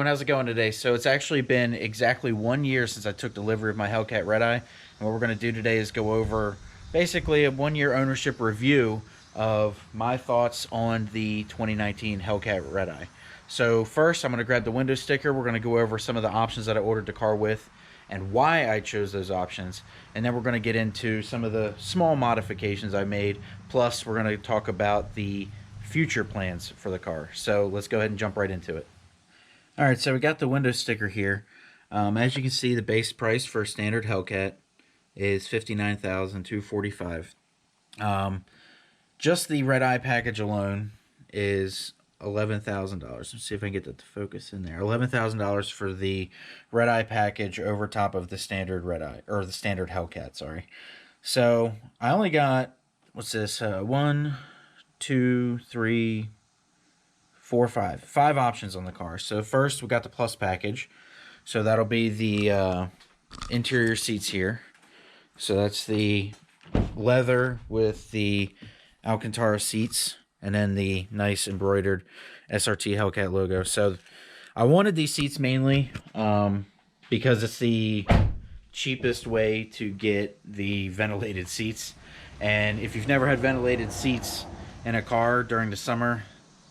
how's it going today? So it's actually been exactly 1 year since I took delivery of my Hellcat Redeye, and what we're going to do today is go over basically a 1 year ownership review of my thoughts on the 2019 Hellcat Redeye. So first, I'm going to grab the window sticker. We're going to go over some of the options that I ordered the car with and why I chose those options, and then we're going to get into some of the small modifications I made, plus we're going to talk about the future plans for the car. So let's go ahead and jump right into it. Alright, so we got the window sticker here. As you can see, the base price for a standard Hellcat is $59,245. Just the Redeye package alone is $11,000. Let's see if I can get that to focus in there. $11,000 for the Redeye package over top of the standard Redeye, or the standard Hellcat, sorry. So I only got, what's this, 1, 2, 3, 4, 5 options on the car. So first we got the Plus package. So that'll be the interior seats here. So that's the leather with the Alcantara seats, and then the nice embroidered SRT Hellcat logo. So I wanted these seats mainly because it's the cheapest way to get the ventilated seats. And if you've never had ventilated seats in a car during the summer,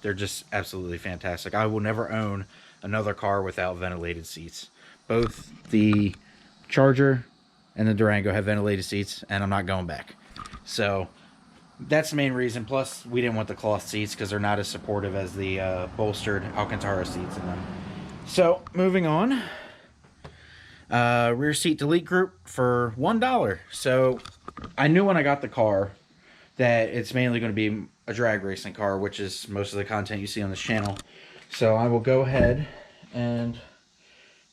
they're just absolutely fantastic. I will never own another car without ventilated seats. Both the Charger and the Durango have ventilated seats, and I'm not going back. So that's the main reason. Plus, we didn't want the cloth seats because they're not as supportive as the bolstered Alcantara seats in them. So moving on, rear seat delete group for $1. So I knew when I got the car that it's mainly going to be a drag racing car, which is most of the content you see on this channel. So I will go ahead and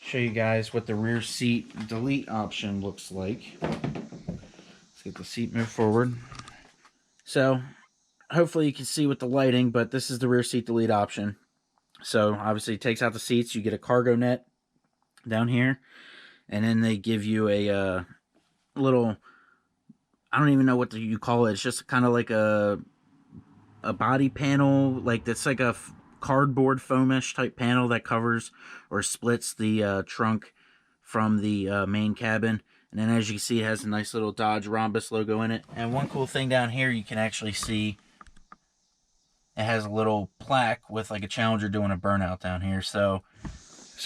show you guys what the rear seat delete option looks like. Let's get the seat moved forward. So hopefully you can see with the lighting, but this is the rear seat delete option. So obviously it takes out the seats. You get a cargo net down here, and then they give you a little, I don't even know what you call it. It's just kind of like a body panel, like that's like a cardboard foamish type panel that covers or splits the trunk from the main cabin. And then as you can see, it has a nice little Dodge rhombus logo in it. And one cool thing down here, you can actually see it has a little plaque with like a Challenger doing a burnout down here. So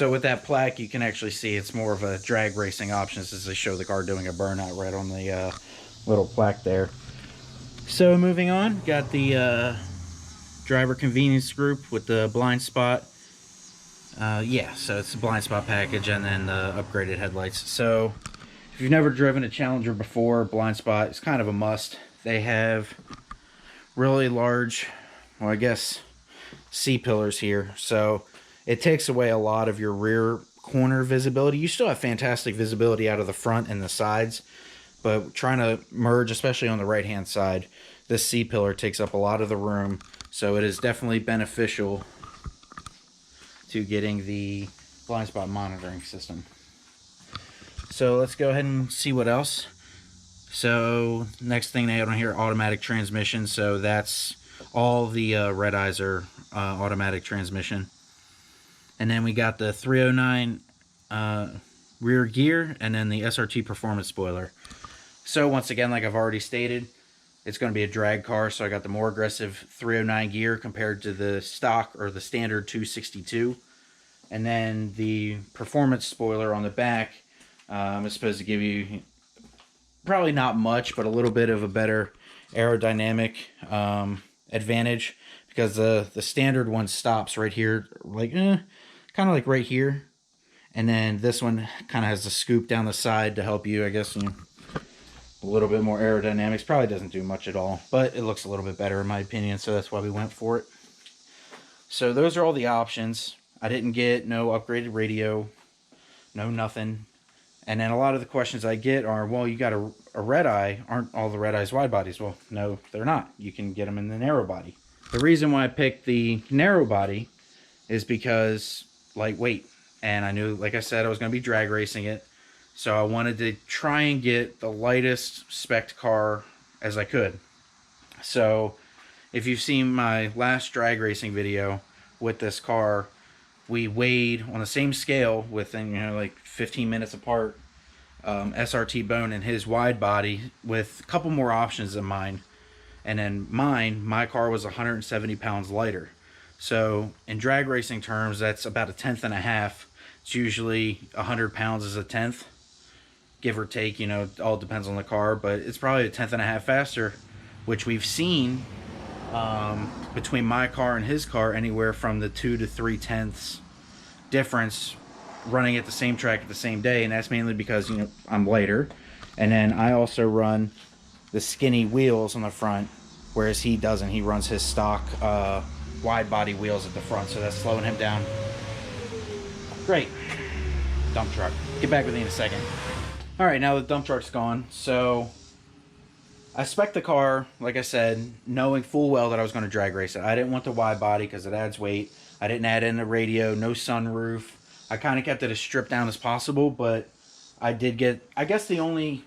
with that plaque, you can actually see it's more of a drag racing option, as they show the car doing a burnout right on the little plaque there. So moving on, got the driver convenience group with the blind spot. Yeah, so it's a blind spot package and then the upgraded headlights. So if you've never driven a Challenger before, blind spot is kind of a must. They have really large, well, I guess, C-pillars here. So it takes away a lot of your rear corner visibility. You still have fantastic visibility out of the front and the sides, but trying to merge, especially on the right-hand side, this C-pillar takes up a lot of the room. So it is definitely beneficial to getting the blind spot monitoring system. So let's go ahead and see what else. So next thing they have on here, automatic transmission. So that's all the Redeyes are automatic transmission. And then we got the 309 rear gear, and then the SRT performance spoiler. So once again, like I've already stated, it's going to be a drag car, so I got the more aggressive 309 gear compared to the stock or the standard 262. And then the performance spoiler on the back is supposed to give you probably not much, but a little bit of a better aerodynamic advantage, because the standard one stops right here, like kind of like right here. And then this one kind of has a scoop down the side to help you, I guess, a little bit more aerodynamics. Probably doesn't do much at all, but it looks a little bit better in my opinion, so that's why we went for it. So those are all the options. I didn't get no upgraded radio, no nothing. And then a lot of the questions I get are, well, you got a Redeye, aren't all the Redeyes wide bodies? Well, no, they're not. You can get them in the narrow body. The reason why I picked the narrow body is because lightweight, and I knew, like I said, I was going to be drag racing it. So I wanted to try and get the lightest spec car as I could. So if you've seen my last drag racing video with this car, we weighed on the same scale within, like 15 minutes apart, SRT bone and his wide body with a couple more options than mine. And then my car was 170 pounds lighter. So in drag racing terms, that's about a tenth and a half. It's usually 100 pounds is a tenth, give or take. It all depends on the car, but it's probably a tenth and a half faster, which we've seen between my car and his car anywhere from the 2 to 3 tenths difference running at the same track at the same day. And that's mainly because I'm lighter, and then I also run the skinny wheels on the front, whereas he doesn't. He runs his stock wide body wheels at the front, so that's slowing him down. Great. Dump truck. Get back with me in a second. All right, now the dump truck's gone. So I spec'd the car, like I said, knowing full well that I was going to drag race it. I didn't want the wide body because it adds weight. I didn't add in the radio, no sunroof. I kind of kept it as stripped down as possible, but I did get, I guess the only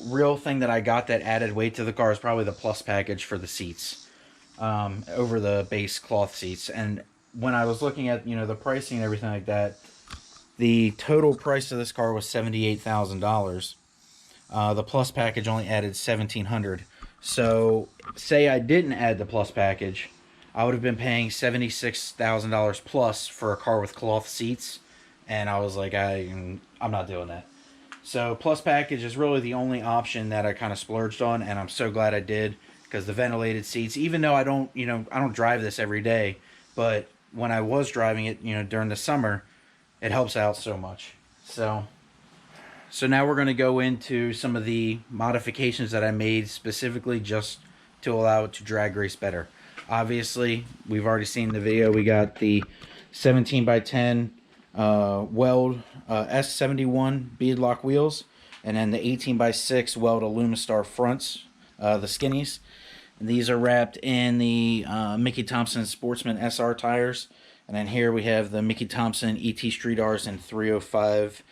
real thing that I got that added weight to the car is probably the plus package for the seats, over the base cloth seats. And when I was looking at, the pricing and everything like that, the total price of this car was $78,000. The plus package only added $1,700. So say I didn't add the plus package, I would have been paying $76,000 plus for a car with cloth seats, and I was like, I'm not doing that. So plus package is really the only option that I kind of splurged on, and I'm so glad I did, because the ventilated seats, even though I don't drive this every day, but when I was driving it, during the summer, it helps out so much. So now we're going to go into some of the modifications that I made specifically just to allow it to drag race better. Obviously, we've already seen the video. We got the 17x10 weld S71 beadlock wheels, and then the 18x6 weld Alumistar fronts, the skinnies. And these are wrapped in the Mickey Thompson Sportsman SR tires. And then here we have the Mickey Thompson ET Street R's in 305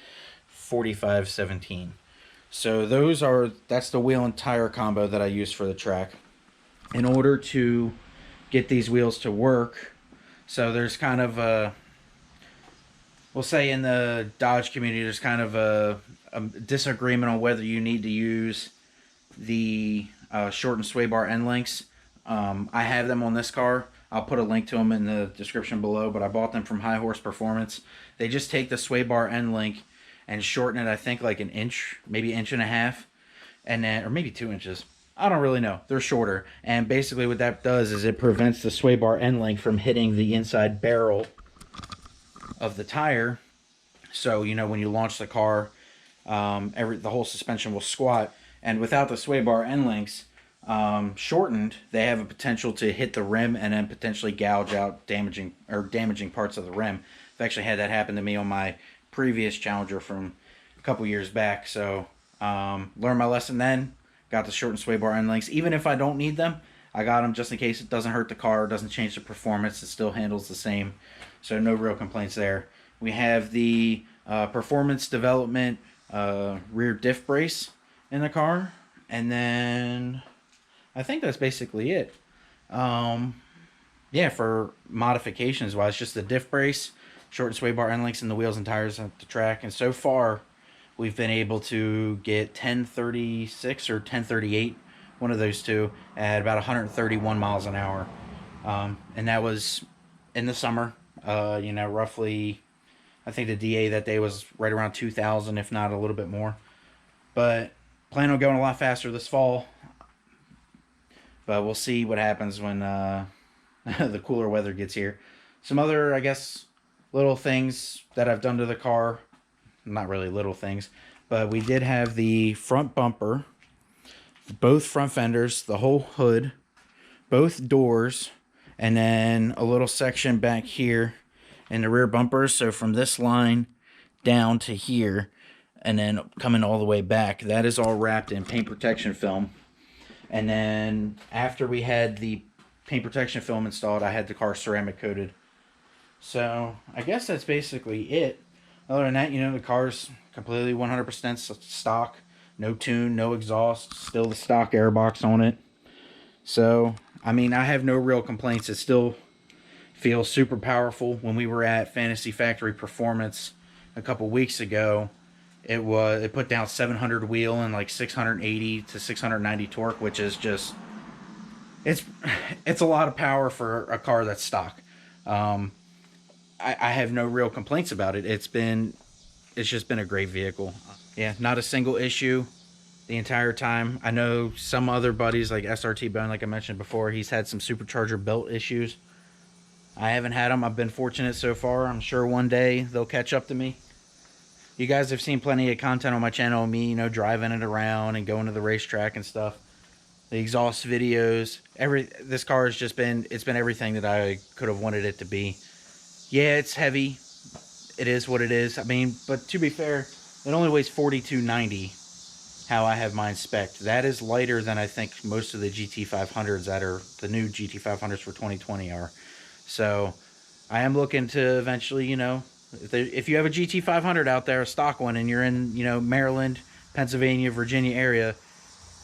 4517. So that's the wheel and tire combo that I use for the track. In order to get these wheels to work, so there's kind of a, we'll say in the Dodge community, there's kind of a disagreement on whether you need to use the shortened sway bar end links. I have them on this car. I'll put a link to them in the description below, but I bought them from High Horse Performance. They just take the sway bar end link and shorten it, I think, like an inch, maybe inch and a half, and then, or maybe 2 inches. I don't really know. They're shorter. And basically what that does is it prevents the sway bar end link from hitting the inside barrel of the tire. So, when you launch the car, the whole suspension will squat. And without the sway bar end links shortened, they have a potential to hit the rim and then potentially gouge out, damaging parts of the rim. I've actually had that happen to me on my previous Challenger from a couple years back. So learned my lesson then. Got the shortened sway bar end links. Even if I don't need them, I got them just in case it doesn't hurt the car, doesn't change the performance. It still handles the same. So no real complaints there. We have the performance development rear diff brace in the car. And then I think that's basically it. Yeah, for modifications wise, just the diff brace, shortened sway bar end links, and the wheels and tires at the track. And so far, we've been able to get 1036 or 1038, one of those two, at about 131 miles an hour. And that was in the summer. Roughly, I think the DA that day was right around 2,000, if not a little bit more. But plan on going a lot faster this fall. But we'll see what happens when the cooler weather gets here. Some other, I guess, little things that I've done to the car. Not really little things, but we did have the front bumper, both front fenders, the whole hood, both doors, and then a little section back here in the rear bumpers. So from this line down to here, and then coming all the way back, that is all wrapped in paint protection film. And then after we had the paint protection film installed, I had the car ceramic coated. So I guess that's basically it. Other than that, the car's completely 100% stock. No tune, no exhaust. Still the stock airbox on it. So, I mean, I have no real complaints. It still Feels super powerful. When we were at Fantasy Factory Performance a couple weeks ago, it put down 700 wheel and like 680 to 690 torque, which is just it's it's a lot of power for a car that's stock. Um, I have no real complaints about it. It's just been a great vehicle. Yeah, not a single issue the entire time. I know some other buddies like SRT Bone, like I mentioned before, he's had some supercharger belt issues. I haven't had them. I've been fortunate so far. I'm sure one day they'll catch up to me. You guys have seen plenty of content on my channel of me, you know, driving it around and going to the racetrack and stuff. The exhaust videos, this car has just been, it's been everything that I could have wanted it to be. Yeah, it's heavy. It is what it is. I mean, but to be fair, it only weighs 4290. How I have mine spec'd. That is lighter than I think most of the GT500s that are the new GT500s for 2020 are. So I am looking to eventually, you know, if you have a GT500 out there, a stock one, and you're in, you know, Maryland, Pennsylvania, Virginia area,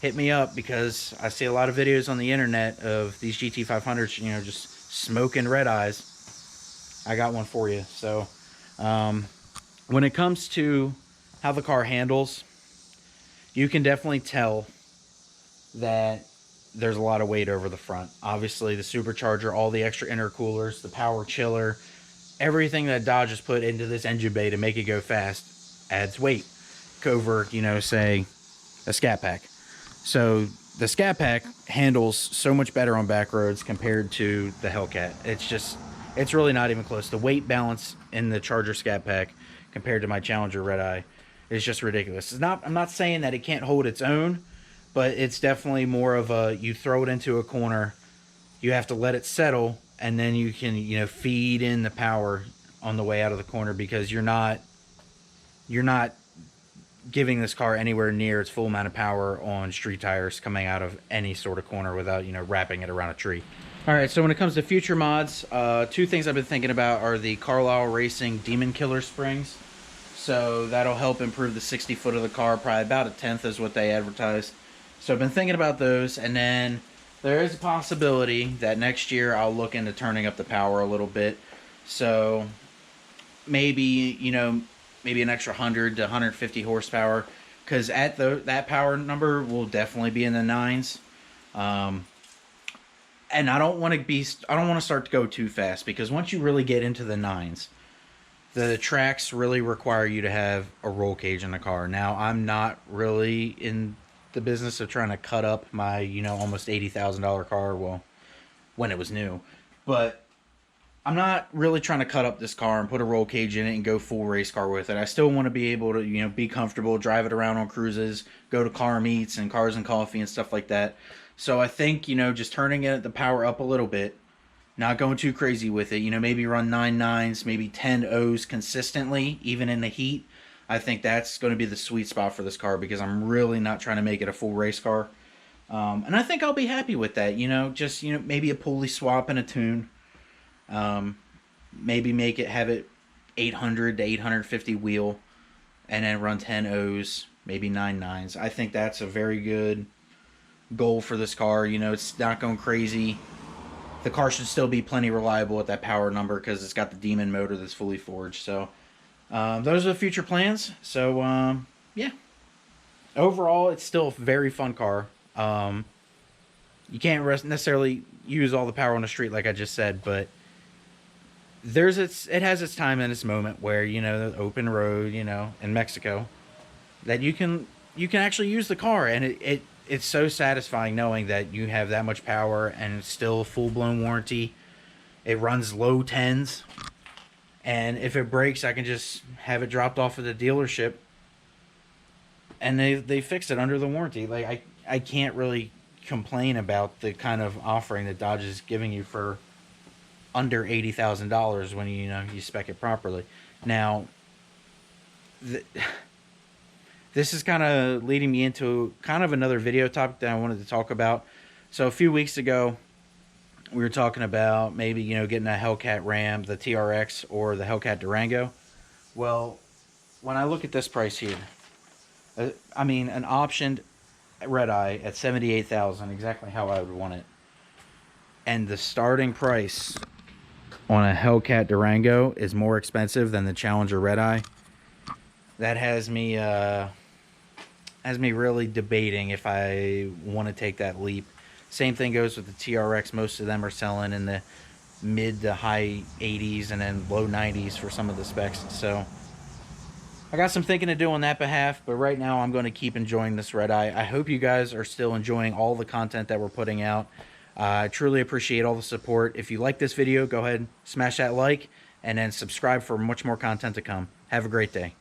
hit me up, because I see a lot of videos on the internet of these GT500s, you know, just smoking red eyes. I got one for you. So when it comes to how the car handles, you can definitely tell that there's a lot of weight over the front. Obviously, the supercharger, all the extra intercoolers, the power chiller, everything that Dodge has put into this engine bay to make it go fast adds weight over, you know, say, a Scat Pack. So the Scat Pack handles so much better on back roads compared to the Hellcat. It's really not even close. The weight balance in the Charger Scat Pack compared to my Challenger Redeye is just ridiculous. I'm not saying that it can't hold its own, but it's definitely more of a, you throw it into a corner, you have to let it settle, and then you can, you know, feed in the power on the way out of the corner, because you're not giving this car anywhere near its full amount of power on street tires coming out of any sort of corner without, you know, wrapping it around a tree. All right, so when it comes to future mods, two things I've been thinking about are the Carlisle Racing Demon Killer springs. So that'll help improve the 60 foot of the car, probably about a tenth is what they advertise. So I've been thinking about those, and then there is a possibility that next year I'll look into turning up the power a little bit. So maybe, you know, maybe an extra 100 to 150 horsepower, because at that power number will definitely be in the 9s. And I don't want to start to go too fast, because once you really get into the 9s, the tracks really require you to have a roll cage in the car. Now, I'm not really in the business of trying to cut up my, you know, almost $80,000 car, well, when it was new. But I'm not really trying to cut up this car and put a roll cage in it and go full race car with it. I still want to be able to, you know, be comfortable, drive it around on cruises, go to car meets and Cars and Coffee and stuff like that. So I think, you know, just turning the power up a little bit, not going too crazy with it, you know, maybe run 9 9s, maybe 10 O's consistently, even in the heat. I think that's going to be the sweet spot for this car, because I'm really not trying to make it a full race car. And I think I'll be happy with that, you know, just, you know, maybe a pulley swap and a tune. Maybe have it 800 to 850 wheel, and then run 10 O's, maybe 9 9s. I think that's a very good goal for this car. You know, it's not going crazy. The car should still be plenty reliable at that power number, because it's got the Demon motor that's fully forged. So those are the future plans. So yeah, overall it's still a very fun car. You can't necessarily use all the power on the street like I just said, but it has its time and its moment where, you know, the open road, you know, in Mexico, that you can actually use the car, and it's so satisfying knowing that you have that much power and it's still full-blown warranty. It runs low 10s, and if it breaks, I can just have it dropped off at the dealership, and they fix it under the warranty. Like, I can't really complain about the kind of offering that Dodge is giving you for under $80,000 when you spec it properly. Now, this is kind of leading me into kind of another video topic that I wanted to talk about. So a few weeks ago, we were talking about maybe, you know, getting a Hellcat Ram, the TRX, or the Hellcat Durango. Well, when I look at this price here, I mean, an optioned Redeye at $78,000, exactly how I would want it. And the starting price on a Hellcat Durango is more expensive than the Challenger Redeye. That has me really debating if I want to take that leap. Same thing goes with the TRX. Most of them are selling in the mid to high 80s and then low 90s for some of the specs. So I got some thinking to do on that behalf, but right now I'm going to keep enjoying this Redeye. I hope you guys are still enjoying all the content that we're putting out. I truly appreciate all the support. If you like this video, go ahead and smash that like and then subscribe for much more content to come. Have a great day.